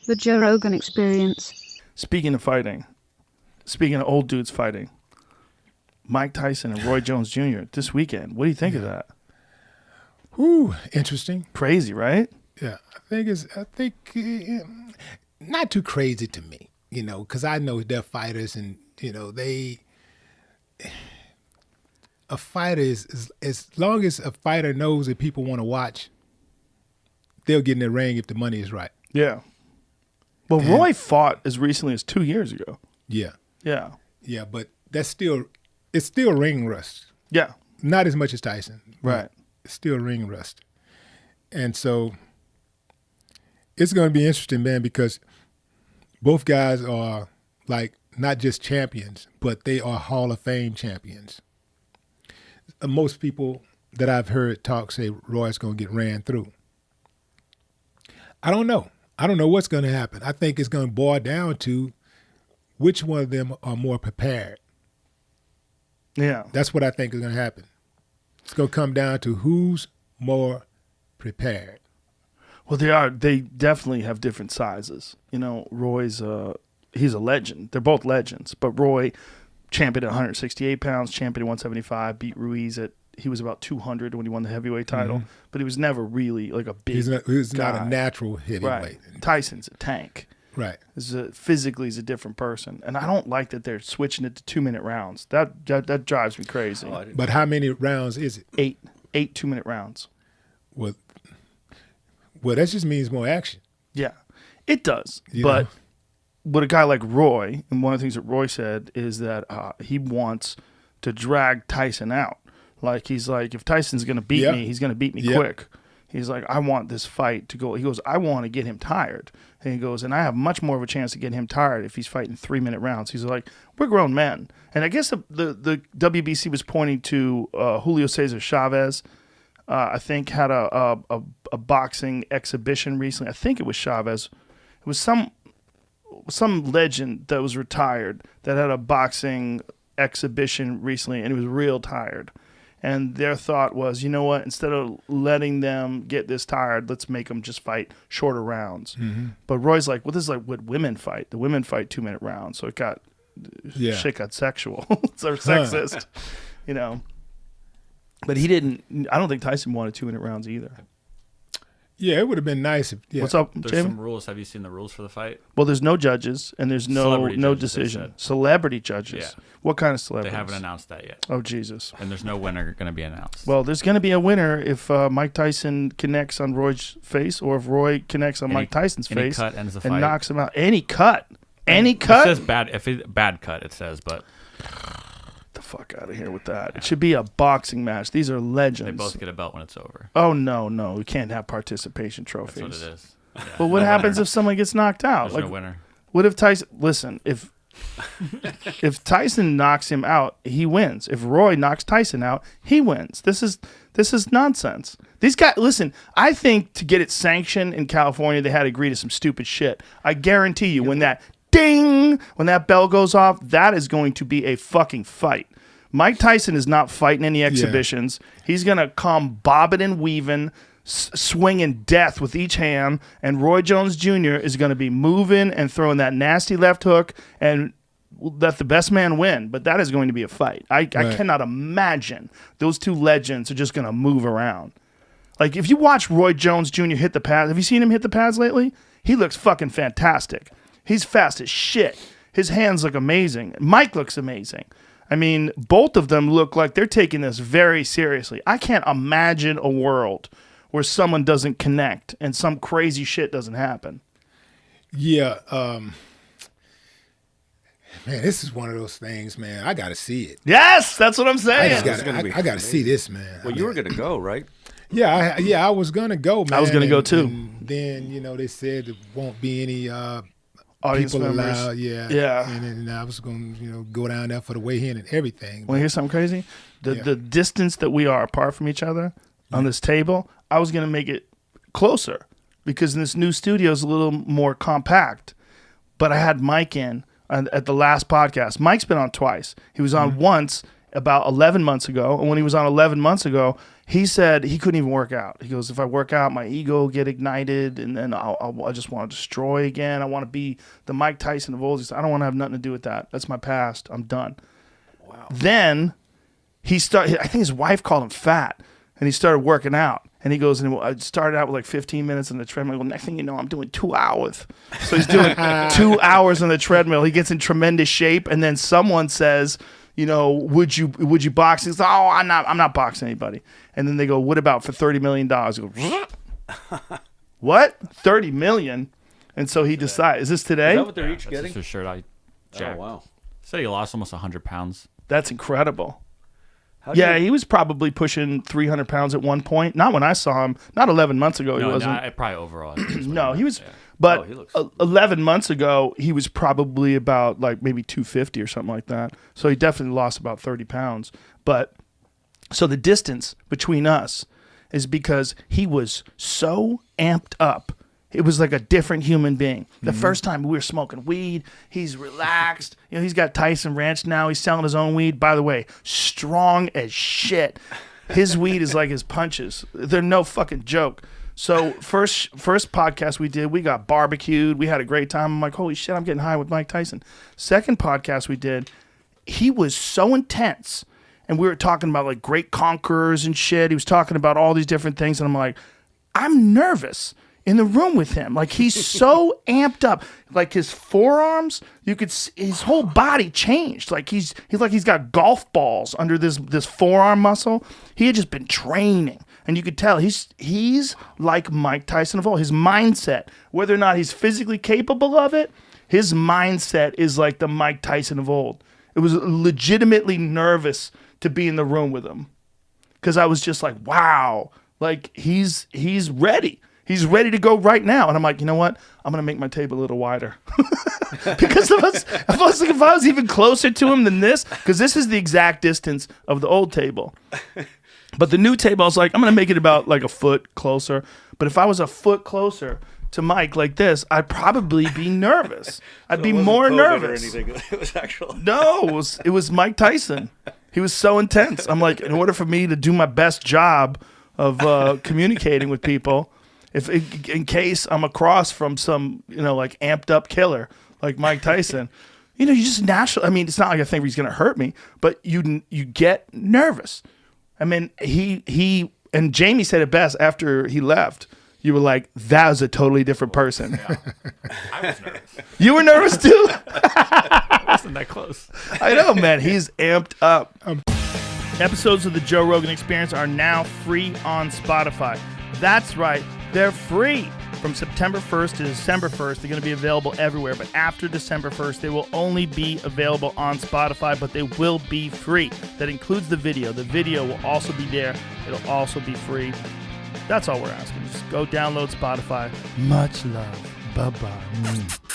The Joerogan Experience. Speaking of old dudes fighting, Mike Tyson and Roy Jones Jr. this weekend. What do you think of that? Whew, interesting. Crazy, right? Yeah, I think not too crazy to me, because I know they're fighters, and a fighter is as long as a fighter knows that people want to watch, they'll get in the ring if the money is right. Yeah. Well, Roy fought as recently as 2 years ago. Yeah. Yeah. Yeah, but it's still ring rust. Yeah. Not as much as Tyson. Right. It's still ring rust. And so it's going to be interesting, man, because both guys are like not just champions, but they are Hall of Fame champions. Most people that I've heard talk say Roy's going to get ran through. I don't know. I don't know what's going to happen. I think it's going to boil down to which one of them are more prepared. Yeah. That's what I think is going to happen. It's going to come down to who's more prepared. Well, they definitely have different sizes. Roy's he's a legend. They're both legends, but Roy championed at 168 pounds, championed at 175, beat Ruiz he was about 200 when he won the heavyweight title, but he was never really like a big He's guy. not a natural heavyweight. Right. Tyson's a tank. Right. Physically, he's a different person. And I don't like that they're switching it to 2-minute rounds. That drives me crazy. But how many rounds is it? Eight 2-minute rounds. Well, that just means more action. Yeah, it does. But a guy like Roy, and one of the things that Roy said is that he wants to drag Tyson out. Like, he's like, if Tyson's going to beat me, he's going to beat me quick. He's like, I want this fight to go. He goes, I want to get him tired. And he goes, and I have much more of a chance to get him tired if he's fighting 3-minute rounds. He's like, we're grown men. And I guess the WBC was pointing to Julio Cesar Chavez. I think had a boxing exhibition recently. I think it was Chavez. It was some legend that was retired that had a boxing exhibition recently, and he was real tired. And their thought was, you know what? Instead of letting them get this tired, let's make them just fight shorter rounds. Mm-hmm. But Roy's like, well, this is like what women fight. The women fight 2-minute rounds, so shit got sexual. It's sexist, But he didn't. I don't think Tyson wanted 2-minute rounds either. Yeah, it would have been nice if. Yeah. What's up, There's Jamie? some rules. Have you seen the rules for the fight? Well, there's no judges and there's no Celebrity decision. Celebrity judges. Yeah. What kind of celebrities? They haven't announced that yet. Oh, Jesus. And there's no winner going to be announced. Well, there's going to be a winner if Mike Tyson connects on Roy's face, or if Roy connects on Mike Tyson's face cut ends the fight. and knocks him out. Any cut. Any cut. It says bad. If it's bad cut, it says, but the fuck out of here with that. It should be a boxing match. These are legends. they both get a belt when it's over. Oh, no. We can't have participation trophies. That's what it is. Yeah. But what happens if someone gets knocked out? There's no winner. What if Tyson? Listen, if Tyson knocks him out, he wins. If Roy knocks Tyson out, he wins. This is nonsense. These guys, listen. I think to get it sanctioned in California, they had to agree to some stupid shit. I guarantee you, when that ding, when that bell goes off, that is going to be a fucking fight. Mike Tyson is not fighting any exhibitions. Yeah. He's gonna come bobbing and weaving, swinging death with each hand, and Roy Jones Jr. is going to be moving and throwing that nasty left hook and let the best man win. But that is going to be a fight. I cannot imagine those two legends are just going to move around. Like, if you watch Roy Jones Jr. hit the pads, have you seen him hit the pads lately? He looks fucking fantastic. He's fast as shit. His hands look amazing. Mike looks amazing. I mean, both of them look like they're taking this very seriously. I can't imagine a world where someone doesn't connect and some crazy shit doesn't happen. Yeah. Man, this is one of those things, man. I got to see it. Yes, that's what I'm saying. I got to see this, man. Well, you were going to go, right? Yeah, I was going to go, man. I was going to go, too. And then, they said there won't be any audience people members. allowed. Yeah. Yeah. And then I was going to, go down there for the weigh-in and everything. Want to hear something crazy? The distance that we are apart from each other on this table, I was going to make it closer because in this new studio is a little more compact. But I had Mike in at the last podcast. Mike's been on twice. He was on once, about 11 months ago. And when he was on 11 months ago, he said he couldn't even work out. He goes, if I work out, my ego will get ignited, and then I just want to destroy again. I want to be the Mike Tyson of old. He said, I don't want to have nothing to do with that. That's my past. I'm done. Wow. Then I think his wife called him fat, and he started working out. And he goes, and I started out with like 15 minutes on the treadmill. Next thing you know, I'm doing 2 hours. So he's doing 2 hours on the treadmill. He gets in tremendous shape, and then someone says, you know, would you box? He's like, oh, I'm not boxing anybody. And then they go, what about for $30 million? He goes, what? $30 million? And so he decides, is this today? Is that what they're each That's getting? just his shirt. I jacked. Oh, wow. Said he lost almost 100 pounds. That's incredible. How do Yeah, you- he was probably pushing 300 pounds at one point. Not when I saw him. Not 11 months ago. He No, wasn't. probably overall. I think is what No, I he meant, was. yeah. But Oh, he looks- 11 months ago, he was probably about like maybe 250 or something like that. So he definitely lost about 30 pounds. But so the distance between us is because he was so amped up. It was like a different human being. The first time we were smoking weed, he's relaxed. You know, he's got Tyson Ranch now. He's selling his own weed. By the way, strong as shit. His weed is like his punches. They're no fucking joke. So first podcast we did, we got barbecued. We had a great time. I'm like, holy shit, I'm getting high with Mike Tyson. Second podcast we did, he was so intense. And we were talking about like great conquerors and shit. He was talking about all these different things. And I'm like, I'm nervous in the room with him. Like he's so amped up. Like his forearms, you could see his whole body changed. Like he's got golf balls under this forearm muscle. He had just been training. And you could tell he's like Mike Tyson of old. His mindset, whether or not he's physically capable of it, his mindset is like the Mike Tyson of old. It was legitimately nervous to be in the room with him. Because I was just like, wow, like he's ready. He's ready to go right now. And I'm like, you know what? I'm going to make my table a little wider. Because if I was even closer to him than this, because this is the exact distance of the old table. But the new table, I was like, I'm going to make it about like a foot closer. But if I was a foot closer to Mike like this, I'd probably be nervous. I'd be more nervous. Or anything. It was actual. No, it was Mike Tyson. He was so intense. I'm like, in order for me to do my best job of communicating with people, if in case I'm across from some, you know, like amped up killer like Mike Tyson, you know, you just naturally, I mean, it's not like I think he's going to hurt me, but you get nervous. I mean, he and Jamie said it best after he left. You were like, that was a totally different person. Yeah. I was nervous. You were nervous too? I wasn't that close. I know, man. He's amped up. Episodes of the Joe Rogan Experience are now free on Spotify. That's right. They're free. From September 1st to December 1st, they're going to be available everywhere. But after December 1st, they will only be available on Spotify, but they will be free. That includes the video. The video will also be there. It'll also be free. That's all we're asking. Just go download Spotify. Much love. Bye-bye.